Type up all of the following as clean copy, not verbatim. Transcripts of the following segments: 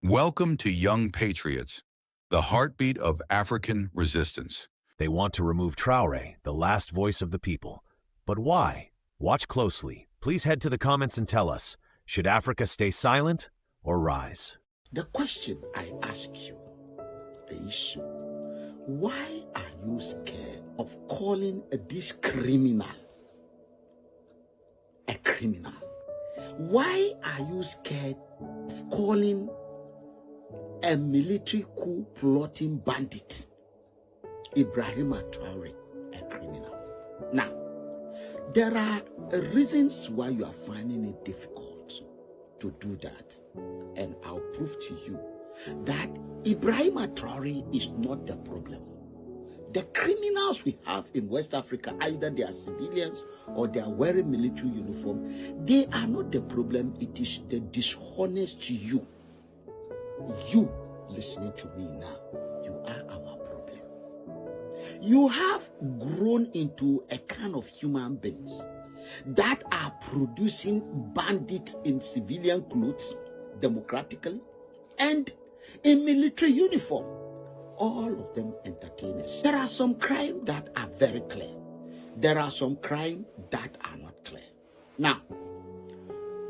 Welcome to Young Patriots, the heartbeat of African resistance. They want to remove Traoré, the last voice of the people. But why? Watch closely. Please head to the comments and tell us, should Africa stay silent or rise? The question I ask you is, why are you scared of calling this criminal a criminal? Why are you scared of calling a military coup plotting bandit, Ibrahim Traoré, a criminal? Now, there are reasons why you are finding it difficult to do that. And I'll prove to you that Ibrahim Traoré is not the problem. The criminals we have in West Africa, either they are civilians or they are wearing military uniform, they are not the problem. It is the dishonest you. You listening to me now, you are our problem. You have grown into a kind of human beings that are producing bandits in civilian clothes democratically and in military uniform. All of them entertainers. There are some crimes that are very clear. There are some crimes that are not clear. Now,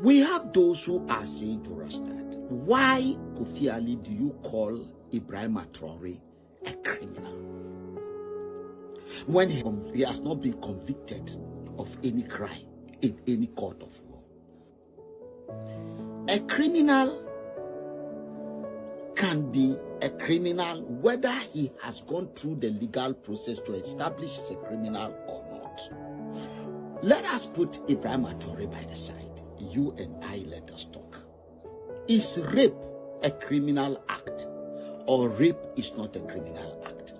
we have those who are saying to us that, why, Kofi Ali, do you call Ibrahim Traoré a criminal when he has not been convicted of any crime in any court of law? A criminal can be a criminal whether he has gone through the legal process to establish he's a criminal or not. Let us put Ibrahim Traoré by the side. You and I, let us talk. Is rape a criminal act, or rape is not a criminal act?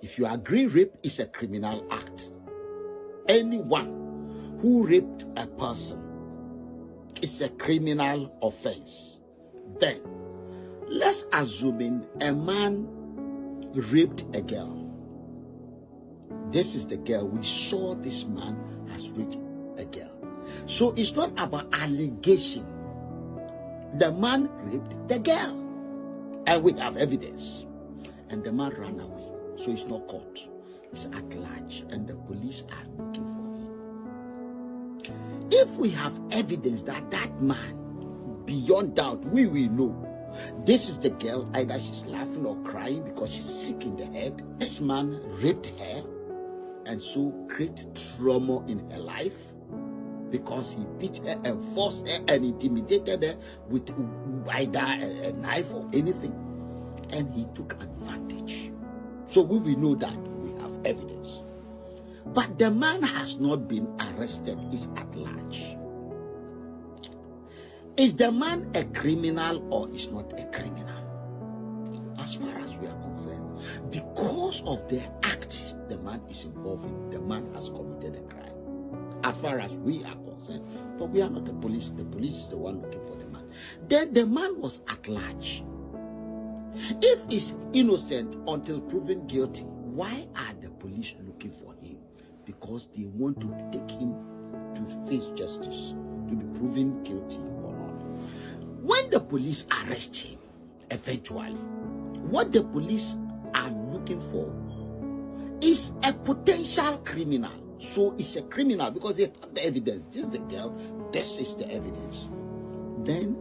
If you agree rape is a criminal act, anyone who raped a person is a criminal offense, then let's assume a man raped a girl. This is the girl. We saw this man has raped a girl. So it's not about allegation. The man raped the girl, and we have evidence. And the man ran away. So he's not caught. He's at large, and the police are looking for him. If we have evidence that that man, beyond doubt, we will know this is the girl, either she's laughing or crying because she's sick in the head. This man raped her and so create trauma in her life because he beat her and forced her and intimidated her with either a knife or anything, and he took advantage. So we will know that we have evidence. But the man has not been arrested, he's at large. Is the man a criminal or is not a criminal? As far as we are concerned, because of the act the man is involved in, the man has committed a crime. As far as we are concerned, but we are not the police. The police is the one looking for the man. Then the man was at large. If he's innocent until proven guilty, why are the police looking for him? Because they want to take him to face justice, to be proven guilty or not. When the police arrest him, eventually, what the police are looking for is a potential criminal. So it's a criminal because they have the evidence. This is the girl, this is the evidence. Then,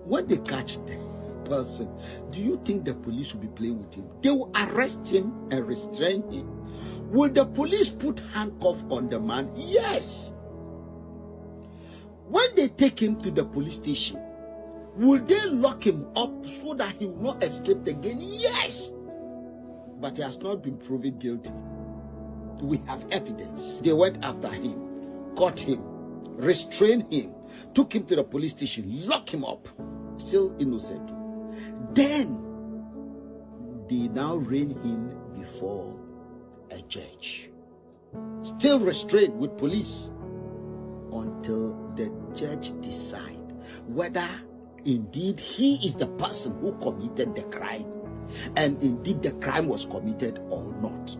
when they catch the person, do you think the police will be playing with him? They will arrest him and restrain him. Will the police put handcuffs on the man? Yes. When they take him to the police station, will they lock him up so that he will not escape again? Yes. But he has not been proven guilty. We have evidence. They went after him, caught him, restrained him, took him to the police station, locked him up, still innocent. Then they now rein him before a judge, still restrained with police, until the judge decide whether indeed he is the person who committed the crime, and indeed the crime was committed or not.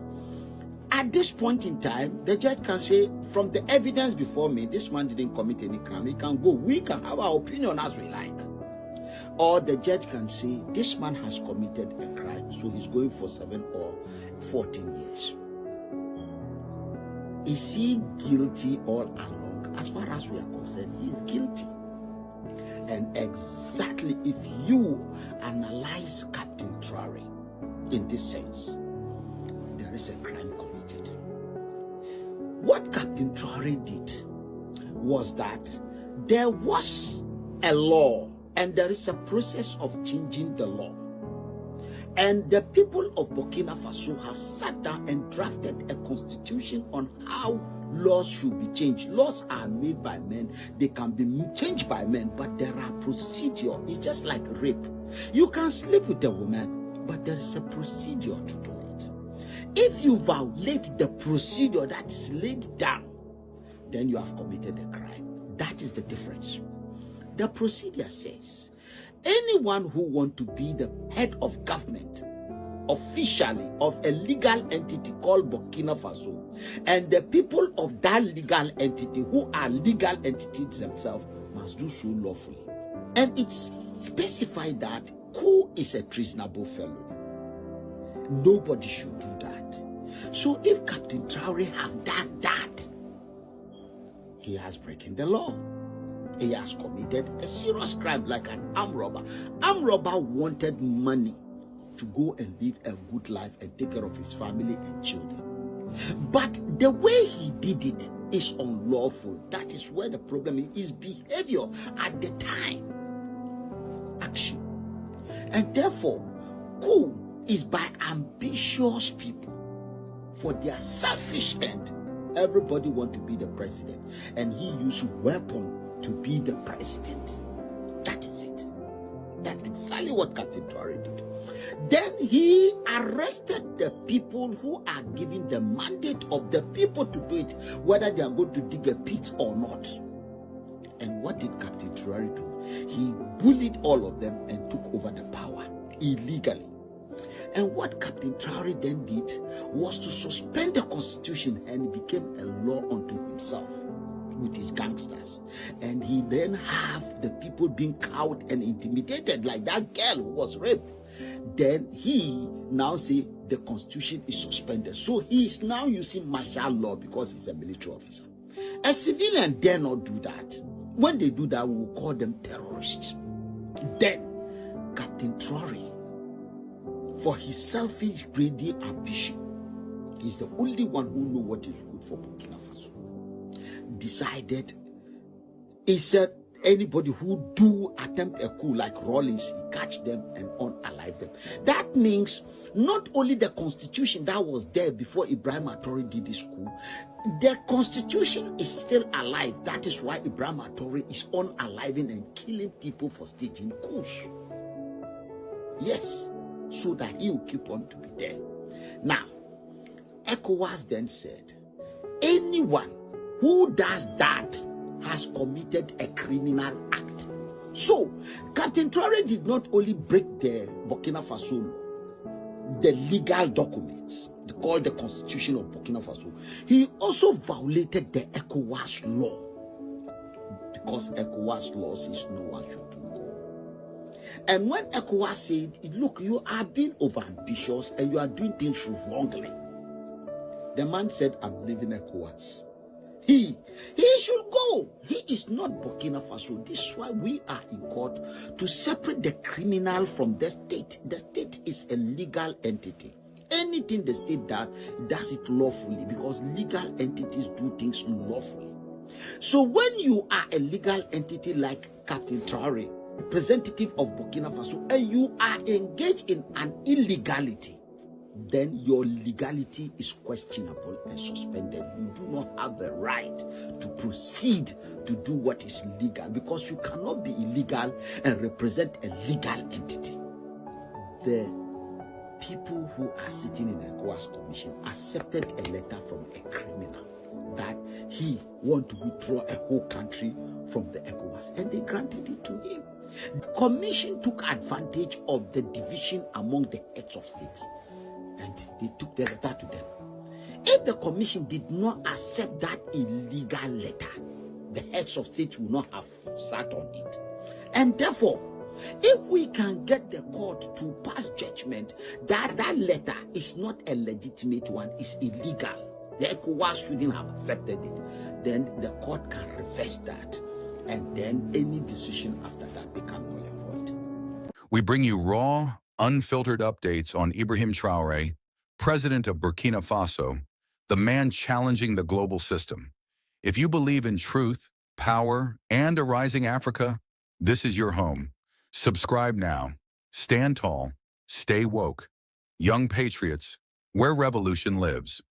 At this point in time, the judge can say, from the evidence before me, this man didn't commit any crime. He can go. We can have our opinion as we like. Or the judge can say, this man has committed a crime, so he's going for 7 or 14 years. Is he guilty all along? As far as we are concerned, he is guilty. And exactly if you analyze Captain Traoré in this sense, there is a crime committed. What Captain Traoré did was that there was a law and there is a process of changing the law. And the people of Burkina Faso have sat down and drafted a constitution on how laws should be changed. Laws are made by men, they can be changed by men, but there are procedures. It's just like rape. You can sleep with a woman, but there is a procedure to do it. If you violate the procedure that is laid down, then you have committed a crime. That is the difference. The procedure says, anyone who wants to be the head of government officially of a legal entity called Burkina Faso, and the people of that legal entity who are legal entities themselves must do so lawfully. And it's specified that coup is a treasonable felony. Nobody should do that. So if Captain Traoré have done that, he has broken the law. He has committed a serious crime, like an armed robber. Armed robber wanted money to go and live a good life and take care of his family and children. But the way he did it is unlawful. That is where the problem is. His behavior at the time, action. And therefore, coup is by ambitious people for their selfish end. Everybody wants to be the president, and he used weapon to be the president. That is it. That's exactly what Captain Traoré did. Then he arrested the people who are giving the mandate of the people to do it, whether they are going to dig a pit or not. And what did Captain Traoré do? He bullied all of them and took over the power illegally. And what Captain Traoré then did was to suspend the constitution, and it became a law unto himself with his gangsters. And he then have the people being cowed and intimidated, like that girl who was raped. Then he now say the constitution is suspended. So he is now using martial law because he's a military officer. A civilian dare not do that. When they do that, we will call them terrorists. Then Captain Traoré, for his selfish, greedy ambition, he's the only one who knows what is good for Burkina Faso, decided, he said, anybody who do attempt a coup like Rawlings, he catch them and unalive them. That means not only the constitution that was there before Ibrahim Traoré did this coup, the constitution is still alive. That is why Ibrahim Traoré is unaliving and killing people for staging coups. Yes, so that he will keep on to be there. Now, Ecowas then said, anyone who does that has committed a criminal act. So, Captain Traoré did not only break the Burkina Faso law, the legal documents, called the Constitution of Burkina Faso, he also violated the Ecowas law, because Ecowas law says no one should do coup. And when Ecowas said, look, you are being overambitious and you are doing things wrongly, the man said, I'm leaving Ecowas. He should go. He is not Burkina Faso. This is why we are in court to separate the criminal from the state. The state is a legal entity. Anything the state does it lawfully, because legal entities do things lawfully. So when you are a legal entity like Captain Traoré, representative of Burkina Faso, and you are engaged in an illegality, then your legality is questionable and suspended. You do not have the right to proceed to do what is legal, because you cannot be illegal and represent a legal entity. The people who are sitting in the Ecowas Commission accepted a letter from a criminal that he want to withdraw a whole country from the Ecowas, and they granted it to him. The commission took advantage of the division among the heads of states, and they took the letter to them. If the commission did not accept that illegal letter, the heads of states would not have sat on it. And therefore, If we can get the court to pass judgment that that letter is not a legitimate one, it's illegal, the Ecowas shouldn't have accepted it, then the court can reverse that, and then any decision after that becomes null and void. We bring you raw, unfiltered updates on Ibrahim Traoré, president of Burkina Faso, the man challenging the global system. If you believe in truth, power, and a rising Africa, this is your home. Subscribe now. Stand tall. Stay woke. Young patriots, where revolution lives.